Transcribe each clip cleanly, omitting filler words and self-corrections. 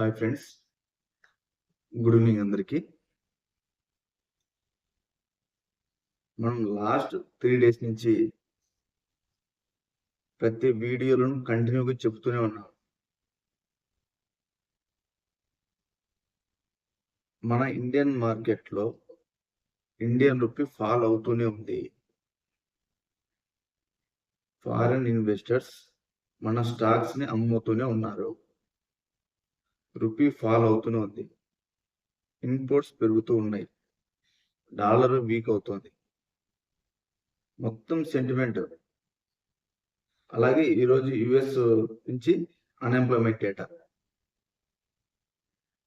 Hi friends, good evening అందరికీ. మనం last 3 days నుంచి ప్రతి వీడియోలను కంటిన్యూగా చెప్తూనే ఉన్నాం. మన ఇండియన్ మార్కెట్లో ఇండియన్ రూపీ ఫాల్ అవుతూనే ఉంది. ఫారెన్ ఇన్వెస్టర్స్ మన స్టాక్స్ ని అమ్ముతూనే ఉన్నారు. రూపీ ఫాల్ అవుతూనే ఉంది. ఇంపోర్ట్స్ పెరుగుతూ ఉన్నాయి. డాలర్ వీక్ అవుతోంది. మొత్తం సెంటిమెంట్. అలాగే ఈరోజు యుఎస్ నుంచి అన్ఎంప్లాయ్మెంట్ డేటా,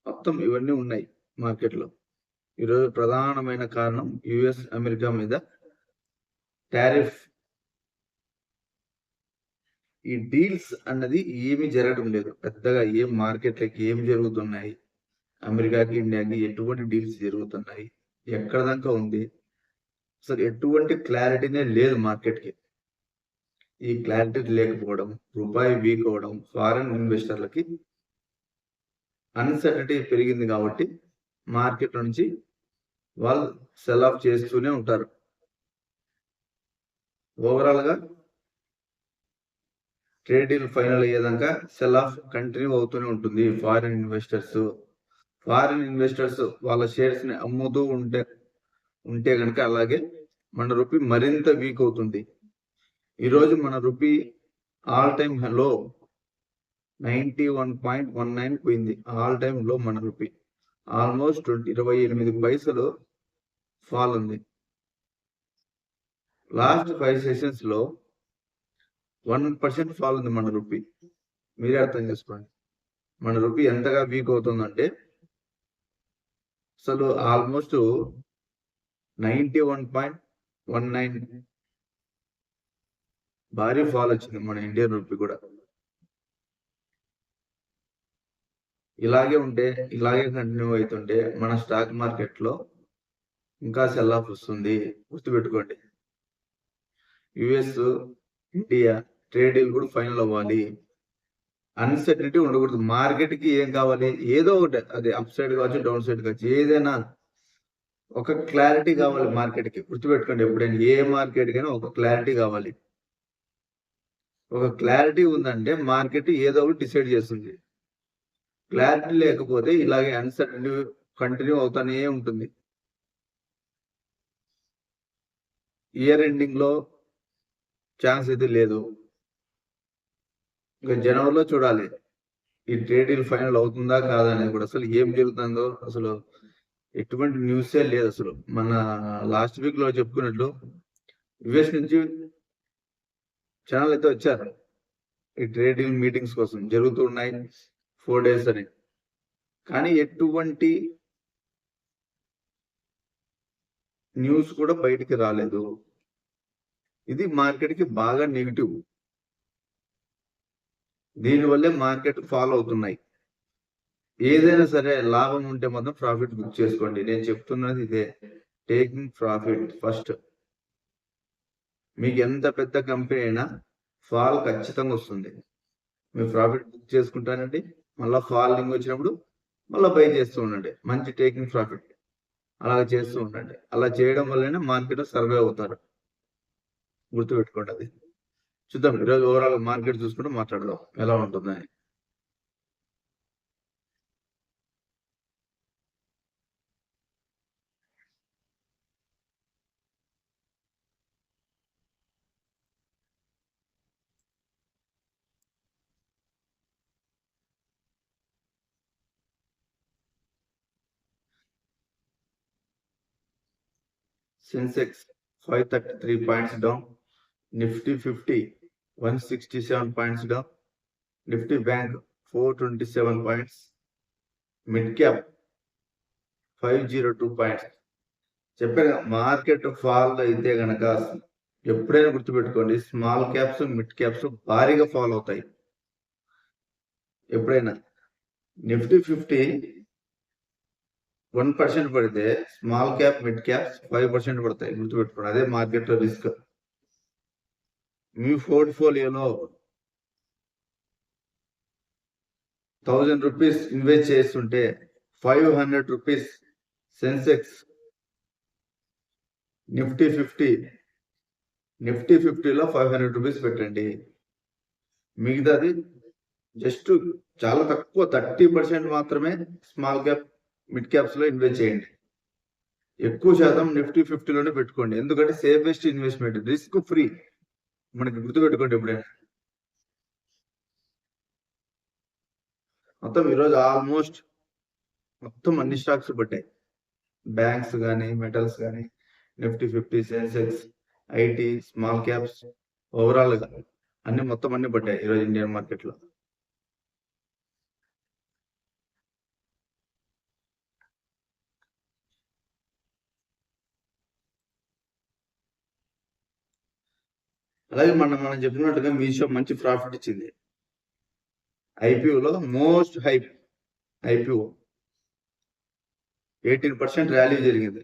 మొత్తం ఇవన్నీ ఉన్నాయి మార్కెట్లో. ఈరోజు ప్రధానమైన కారణం యుఎస్ అమెరికా మీద టారిఫ్. ఈ డీల్స్ అన్నది ఏమీ జరగడం లేదు. పెద్దగా ఏం మార్కెట్లకి ఏం జరుగుతున్నాయి, అమెరికాకి ఇండియాకి ఎటువంటి డీల్స్ జరుగుతున్నాయి, ఎక్కడ దాకా ఉంది, అసలు ఎటువంటి క్లారిటీనే లేదు మార్కెట్కి. ఈ క్లారిటీ లేకపోవడం, రూపాయి వీక్ అవడం, ఫారెన్ ఇన్వెస్టర్లకి అన్సర్టనిటీ పెరిగింది కాబట్టి మార్కెట్ నుంచి వాళ్ళు సెల్ ఆఫ్ చేస్తూనే ఉంటారు. ఓవరాల్గా ట్రేడ్ డీల్ ఫైనల్ అయ్యేదాకా సెల్ ఆఫ్ కంటిన్యూ అవుతూనే ఉంటుంది. ఫారిన్ ఇన్వెస్టర్స్ వాళ్ళ షేర్స్ ని అమ్ముతూ ఉంటే కనుక అలాగే మన రూపీ మరింత వీక్ అవుతుంది. ఈరోజు మన రూపీ ఆల్ టైమ్ లో 91.19 పోయింది. ఆల్ టైమ్ లో మన రూపీ ఆల్మోస్ట్ 28 పైసలు ఫాల్ ఉంది. లాస్ట్ 5 సెషన్స్ లో 1% ఫాల్ ఉంది మన రూపీ. మీరే అర్థం చేసుకోండి మన రూపీ ఎంతగా వీక్ అవుతుందంటే అసలు ఆల్మోస్ట్ 91.19 భారీ ఫాల్ వచ్చింది మన ఇండియన్ రూపీ కూడా. ఇలాగే కంటిన్యూ అవుతుంటే మన స్టాక్ మార్కెట్ లో ఇంకా సెల్ ఆఫ్ వస్తుంది. గుర్తుపెట్టుకోండి, యుఎస్ ఇండియా ట్రేడ్ డీల్ కూడా ఫైనల్ అవ్వాలి. అన్సర్టనిటీ ఉండకూడదు. మార్కెట్ కి ఏం కావాలి, ఏదో ఒకటి, అది అప్ సైడ్ కావచ్చు, డౌన్ సైడ్ కావచ్చు, ఏదైనా ఒక క్లారిటీ కావాలి మార్కెట్ కి. గుర్తుపెట్టుకోండి, ఎప్పుడైనా ఏ మార్కెట్ కైనా ఒక క్లారిటీ కావాలి. ఒక క్లారిటీ ఉందంటే మార్కెట్ ఏదో ఒకటి డిసైడ్ చేస్తుంది. క్లారిటీ లేకపోతే ఇలాగే అన్సర్టనిటీ కంటిన్యూ అవుతానే ఉంటుంది. ఇయర్ ఎండింగ్ లో ఛాన్స్ అయితే లేదు. ఇంకా జనవరిలో చూడాలి ఈ ట్రేడ్ డీల్ ఫైనల్ అవుతుందా కాదా అనేది కూడా. అసలు ఏం జరుగుతుందో అసలు ఎటువంటి న్యూసే లేదు. అసలు మన లాస్ట్ వీక్ లో చెప్పుకున్నట్లు యుఎస్ నుంచి ఛానల్ అయితే వచ్చారు ఈ ట్రేడ్ డీల్ మీటింగ్స్ కోసం. జరుగుతున్నాయి 4 days అని, కానీ ఎటువంటి న్యూస్ కూడా బయటికి రాలేదు. ఇది మార్కెట్ కి బాగా నెగిటివ్. దీనివల్లే మార్కెట్ ఫాలో అవుతున్నాయి. ఏదైనా సరే లాభం ఉంటే మాత్రం ప్రాఫిట్ బుక్ చేసుకోండి. నేను చెప్తున్నది ఇదే, టేకింగ్ ప్రాఫిట్ ఫస్ట్. మీకు ఎంత పెద్ద కంపెనీ అయినా ఫాల్ ఖచ్చితంగా వస్తుంది. మీరు ప్రాఫిట్ బుక్ చేసుకుంటానండి, మళ్ళీ ఫాలింగ్ వచ్చినప్పుడు మళ్ళీ బై చేస్తూ ఉండండి. మంచి టేకింగ్ ప్రాఫిట్ అలా చేస్తూ ఉండండి. అలా చేయడం వల్లనే మార్కెట్ సర్వే అవుతారు. గుర్తుపెట్టుకోండి అది. చూద్దాం ఈరోజు ఓవరాల్ మార్కెట్ చూసుకుంటూ మాట్లాడదాం ఎలా ఉంటుందని. Sensex 533 points down, Nifty 50 167 points down, Nifty bank 427 points, mid cap 502 points. చెప్పాను, మార్కెట్ ఫాల్ అయితే గనక ఎప్పుడైనా గుర్తుపెట్టుకోండి, స్మాల్ క్యాప్స్ మిడ్ క్యాప్స్ భారీగా ఫాల్ అవుతాయి. ఎప్పుడైనా నిఫ్టీ 50 1% పడితే స్మాల్ క్యాప్ మిడ్ క్యాప్స్ 5% పడతాయి. గుర్తుపెట్టుకోండి, అదే మార్కెట్ లో రిస్క్. మీ పోర్ట్ఫోలియోలో 1000 రూపీస్ ఇన్వెస్ట్ చేస్తుంటే 500 రూపీస్ సెన్సెక్స్ నిఫ్టీ 50లో 500 రూపీస్ పెట్టండి. మిగతాది జస్ట్ చాలా తక్కువ 30% మాత్రమే స్మాల్ క్యాప్ మిడ్ క్యాప్స్ లో ఇన్వెస్ట్ చేయండి. ఎక్కువ శాతం నిఫ్టీ 50లోనే పెట్టుకోండి. ఎందుకంటే సేఫెస్ట్ ఇన్వెస్ట్మెంట్, రిస్క్ ఫ్రీ. మనకి గుర్తుపెట్టుకోండి. ఎప్పుడైనా మొత్తం ఈరోజు ఆల్మోస్ట్ మొత్తం అన్ని స్టాక్స్ పట్టాయి. బ్యాంక్స్ కానీ, మెటల్స్ కానీ, Nifty 50, Sensex, IT, small caps, overall గా అన్ని పట్టాయి ఈరోజు ఇండియన్ మార్కెట్ లో. అలాగే మనం చెప్పినట్టుగా మీషో మంచి ప్రాఫిట్ ఇచ్చింది. ఐపీఓలో మోస్ట్ హైప్ ఐపీఓ 18% ర్యాలీ జరిగింది.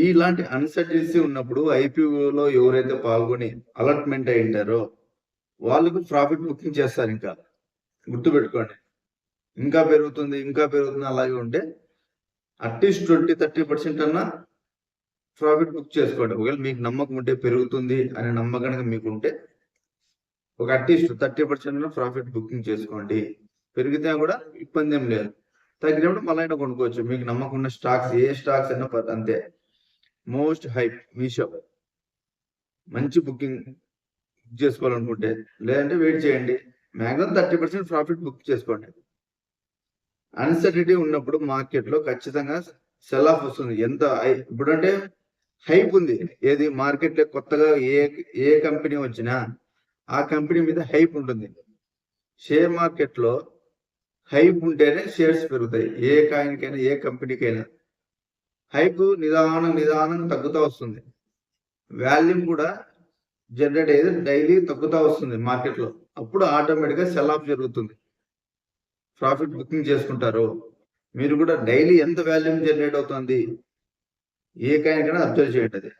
ఇలాంటి అన్సర్టెన్సీ ఉన్నప్పుడు ఐపీఓలో ఎవరైతే పాల్గొని అలాట్మెంట్ అయి ఉంటారో వాళ్ళకు ప్రాఫిట్ బుకింగ్ చేస్తారు. ఇంకా గుర్తుపెట్టుకోండి, ఇంకా పెరుగుతుంది అలాగే ఉంటే అట్లీస్ట్ 20-30% అన్నా ప్రాఫిట్ బుక్ చేసుకోండి. ఒకవేళ మీకు నమ్మకం ఉంటే, పెరుగుతుంది అనే నమ్మకం మీకు ఉంటే ఒక అట్లీస్ట్ 30% ప్రాఫిట్ బుకింగ్ చేసుకోండి. పెరిగితే కూడా ఇబ్బంది ఏం లేదు. తగ్గినప్పుడు మళ్ళీ కొనుక్కోవచ్చు. మీకు నమ్మకం ఉన్న స్టాక్స్, ఏ స్టాక్స్ అయినా అంతే. మోస్ట్ హైప్ మీషో మంచి బుకింగ్ చేసుకోవాలనుకుంటే, లేదంటే వెయిట్ చేయండి. మ్యాక్సిమం 30% ప్రాఫిట్ బుక్ చేసుకోండి. అన్సర్టిటీ ఉన్నప్పుడు మార్కెట్ లో ఖచ్చితంగా సెల్ ఆఫ్ వస్తుంది. ఎంత ఇప్పుడంటే హైప్ ఉంది. ఏది మార్కెట్ లో కొత్తగా ఏ కంపెనీ వచ్చినా ఆ కంపెనీ మీద హైప్ ఉంటుంది. షేర్ మార్కెట్ లో హైప్ ఉంటేనే షేర్స్ పెరుగుతాయి. ఏ కాయిన్కైనా, ఏ కంపెనీకైనా హైప్ నిదానం తగ్గుతూ వస్తుంది. వాల్యూమ్ కూడా జనరేట్ అయ్యేది డైలీ తగ్గుతూ వస్తుంది మార్కెట్ లో. అప్పుడు ఆటోమేటిక్ గా సెల్ ఆఫ్ జరుగుతుంది. ప్రాఫిట్ బుకింగ్ చేసుకుంటారు. మీరు కూడా డైలీ ఎంత వాల్యూమ్ జనరేట్ అవుతుంది, ఏ కాయిన్కైనా అబ్జర్వ్ చేయండి. అది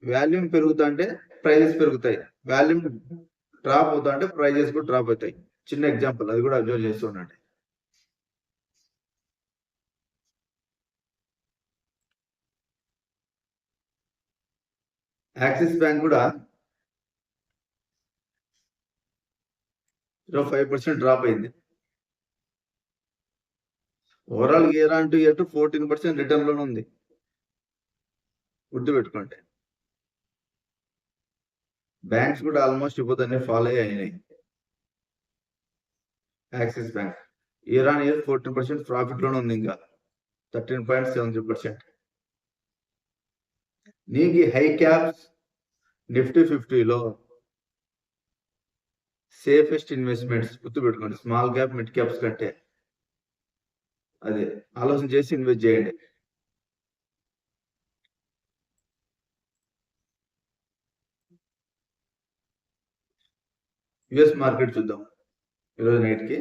వాల్యూమ్ పెరుగుతా అంటే ప్రైజెస్ పెరుగుతాయి, వాల్యూమ్ డ్రాప్ అవుతా అంటే ప్రైజెస్ కూడా డ్రాప్ అవుతాయి. చిన్న ఎగ్జాంపుల్, అది కూడా అబ్జర్వ్ చేస్తుండండి. యాక్సిస్ బ్యాంక్ కూడా 5% డ్రాప్ అయింది. Overall year on to year 14% return లోనే ఉంది. గుర్తుపెట్టుకోండి. బ్యాంక్స్ కూడా ఆల్మోస్ట్ ఇప్పుడు ఫాలో అయినాయి. Axis bank year on year 14% profit లోనే ఉంది. ఇంకా 13.73%. నీకు హై క్యాప్స్ నిఫ్టీ 50లో సేఫెస్ట్ ఇన్వెస్ట్మెంట్స్ గుర్తుపెట్టుకోండి. స్మాల్ క్యాప్, మిడ్ క్యాప్స్ కంటే అదే ఆలోచన చేసి ఇన్వెస్ట్ చేయండి. యుఎస్ మార్కెట్ చూద్దాం ఈరోజు నైట్ కి.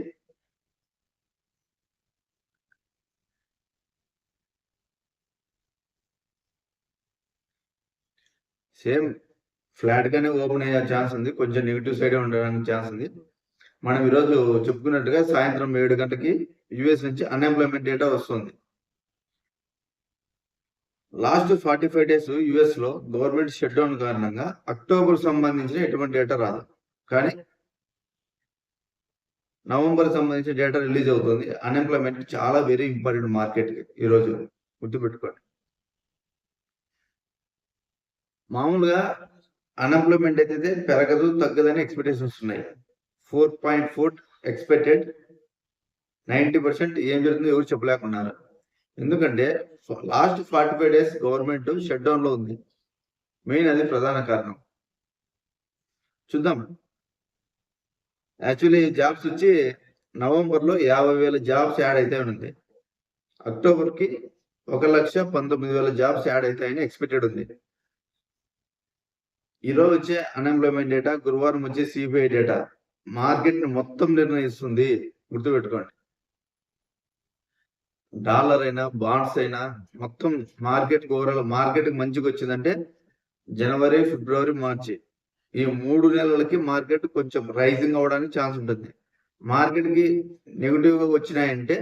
సేమ్ ఫ్లాట్ గానే ఓపెన్ అయ్యే ఛాన్స్ ఉంది. కొంచెం నెగిటివ్ సైడ్ ఉండడానికి ఛాన్స్ ఉంది. మనం ఈరోజు చెప్పుకున్నట్టుగా సాయంత్రం 7 గంటలకి యుఎస్ నుంచి అన్ఎంప్లాయ్మెంట్ డేటా వస్తుంది. లాస్ట్ 45 days యుఎస్ లో గవర్నమెంట్ షట్ డౌన్ కారణంగా అక్టోబర్ సంబంధించిన ఎటువంటి డేటా రాదు. కానీ నవంబర్ సంబంధించిన డేటా రిలీజ్ అవుతుంది. అన్ఎంప్లాయ్మెంట్ చాలా వెరీ ఇంపార్టెంట్ మార్కెట్ కి ఈరోజు, గుర్తుపెట్టుకోండి. మామూలుగా అన్ఎంప్లాయ్మెంట్ అయితే పెరగదు, తగ్గదని ఎక్స్పెక్టేషన్స్ ఉన్నాయి. 4.4 ఎక్స్పెక్టెడ్. 90% ఏం జరుగుతుందో ఎవరు చెప్పలేకున్నారు. ఎందుకంటే last 45 days government shut down లో ఉంది. మెయిన్ అది ప్రధాన కారణం. చూద్దాం. యాక్చువల్లీ జాబ్స్ వచ్చి నవంబర్ లో 50,000 జాబ్స్ యాడ్ అయితే ఉంది. అక్టోబర్ కి 1,19,000 జాబ్స్ యాడ్ అవుతాయని ఎక్స్పెక్టెడ్ ఉంది. ఈరోజు వచ్చే అన్ఎంప్లాయ్మెంట్ డేటా, గురువారం వచ్చే సిపిఐ డేటా మార్కెట్ ని మొత్తం నిర్ణయిస్తుంది. గుర్తుపెట్టుకోండి. డాలర్ అయినా, బాండ్స్ అయినా మొత్తం మార్కెట్ ఓవరాల్ మార్కెట్ మంచిగా వచ్చిందంటే జనవరి, ఫిబ్రవరి, మార్చి ఈ 3 నెలలకి మార్కెట్ కొంచెం రైజింగ్ అవడానికి ఛాన్స్ ఉంటుంది. మార్కెట్కి నెగిటివ్గా వచ్చినాయంటే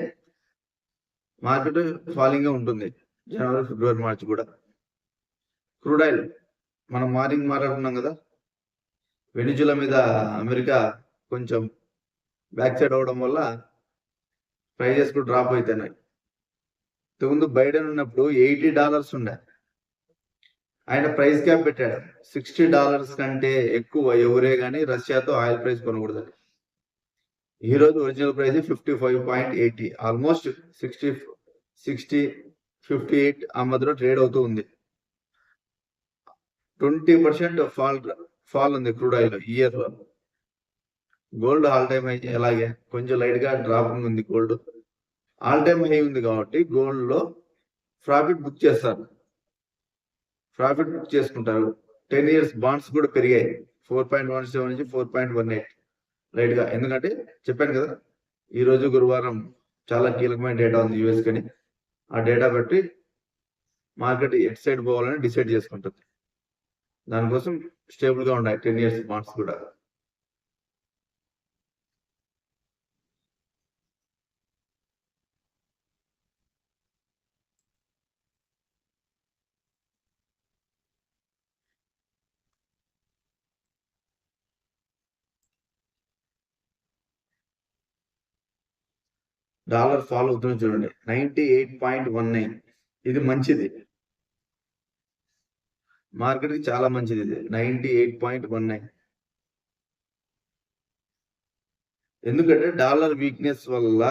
మార్కెట్ ఫాలింగ్గా ఉంటుంది జనవరి, ఫిబ్రవరి, మార్చి కూడా. క్రూడ్ ఆయిల్ మనం మార్నింగ్ మాట్లాడుకున్నాం కదా, వెనిజులా మీద అమెరికా కొంచెం బ్యాక్ సైడ్ అవడం వల్ల ప్రైజెస్ కూడా డ్రాప్ అవుతున్నాయి. ఇంతకుముందు బైడెన్ ఉన్నప్పుడు $80 ఉండే, ఆయన ప్రైస్ క్యాప్ పెట్టాడు. $60 కంటే ఎక్కువ ఎవరే కానీ రష్యాతో ఆయిల్ ప్రైస్ కొనకూడదని. ఈ రోజు ఒరిజినల్ ప్రైస్ 55.80, ఆల్మోస్ట్ 60, 58 ఆ మధ్యలో ట్రేడ్ అవుతూ ఉంది. 20% ఫాల్ ఉంది క్రూడ్ ఆయిల్ ఇయర్ లో. గోల్డ్ ఆల్ టైమ్ హై, అలాగే కొంచెం లైట్ గా డ్రాపింగ్ ఉంది. గోల్డ్ ఆల్ టైమ్ హై ఉంది కాబట్టి గోల్డ్ లో ప్రాఫిట్ బుక్ చేస్తారు, ప్రాఫిట్ బుక్ చేసుకుంటారు. 10 years బాండ్స్ కూడా పెరిగాయి, 4.17 నుంచి 4.18 లైట్ గా. ఎందుకంటే చెప్పాను కదా, ఈ రోజు గురువారం చాలా కీలకమైన డేటా ఉంది యుఎస్ కని. ఆ డేటా బట్టి మార్కెట్ ఎట్ సైడ్ పోవాలని డిసైడ్ చేసుకుంటుంది. దానికోసం స్టేబుల్ గా ఉన్నాయి 10 years బాండ్స్ కూడా. డాలర్ ఫాల్ అవుతుంది చూడండి, 98.19. ఇది మంచిది, మార్కెట్ కి చాలా మంచిది. ఇది 98.19. ఎందుకంటే డాలర్ వీక్నెస్ వల్ల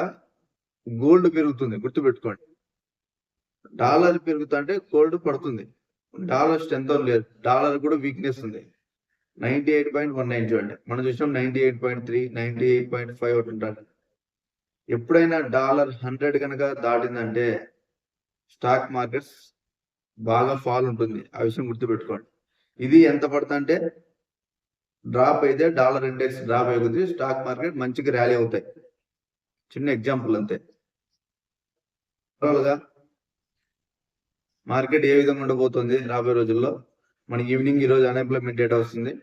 గోల్డ్ పెరుగుతుంది, గుర్తుపెట్టుకోండి. డాలర్ పెరుగుతుంటే గోల్డ్ పడుతుంది. డాలర్ స్ట్రెంత్ లేదు, డాలర్ కూడా వీక్నెస్ ఉంది. 98.19 చూడండి, మనం చూసాం 98.3, 98.5 ఒకటి ఉంటాడు. ఎప్పుడైనా డాలర్ 100 కనుక దాటిందంటే స్టాక్ మార్కెట్స్ బాగా ఫాల్ ఉంటుంది, ఆ విషయం గుర్తుపెట్టుకోండి. ఇది ఎంత పడుతుందంటే డ్రాప్ అయితే డాలర్ ఇండెక్స్ డ్రాప్ అయిపోతుంది, స్టాక్ మార్కెట్ మంచిగా ర్యాలీ అవుతాయి. చిన్న ఎగ్జాంపుల్ అంతే. ఓవరాల్గా మార్కెట్ ఏ విధంగా ఉండబోతుంది రాబోయే రోజుల్లో, మన ఈవినింగ్ ఈరోజు అన్ఎంప్లాయ్మెంట్ డేటా వస్తుంది.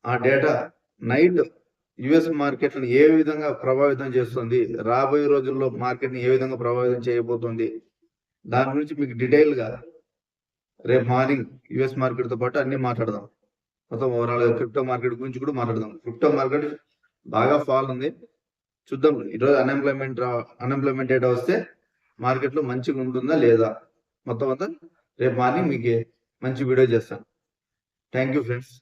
ఆ డేటా నైట్ యుఎస్ మార్కెట్లను ఏ విధంగా ప్రభావితం చేస్తుంది, రాబోయే రోజుల్లో మార్కెట్ని ఏ విధంగా ప్రభావితం చేయబోతుంది, దాని గురించి మీకు డీటెయిల్గా రేపు మార్నింగ్ యుఎస్ మార్కెట్తో పాటు అన్ని మాట్లాడదాం. మొత్తం ఓవరాల్ క్రిప్టో మార్కెట్ గురించి కూడా మాట్లాడదాం. క్రిప్టో మార్కెట్ బాగా ఫాల్ ఉంది, చూద్దాం. ఈరోజు అన్ఎంప్లాయ్మెంట్ డేటా వస్తే మార్కెట్లో మంచిగా ఉంటుందా లేదా, మొత్తం అంతా రేపు మార్నింగ్ మీకు మంచి వీడియో చేస్తాను. Thank you friends.